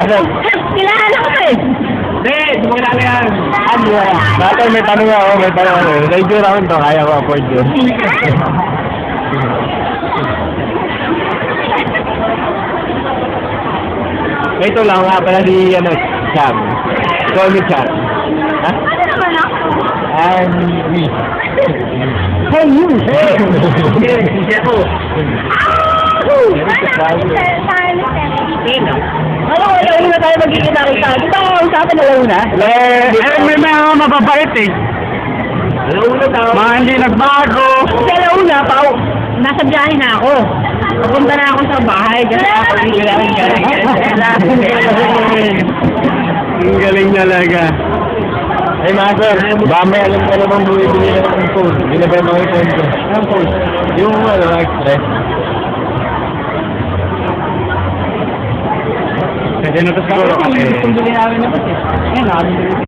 Master. Kailangan ako eh. Hindi, simula na yan. Ano yan? Master, may tanong ako, may tanong ako. Thank you round to, kaya ko afford yun. Ito lang nga pala si, Cham. Call me Cham. Ha? Ano naman ako? Me. Hey, you! Hey! Siya ko. Ano ko, ilaw na tayo magkikita-kita. Di ba usapan na ilaw na? May mga mababait eh. Mga hindi nagbago. Sa ilaw na, Pao. Nasa biyahe na ako. Papunta na ako sa bahay. Galing. Ang galing talaga. Hey, Master, ba may alam ka namang bumibili na ng phone? Binabay mo yung phone ko. Anong phone? Yung express. Kasi natas siguro kasi. Kung bili namin na kasi. Ayun,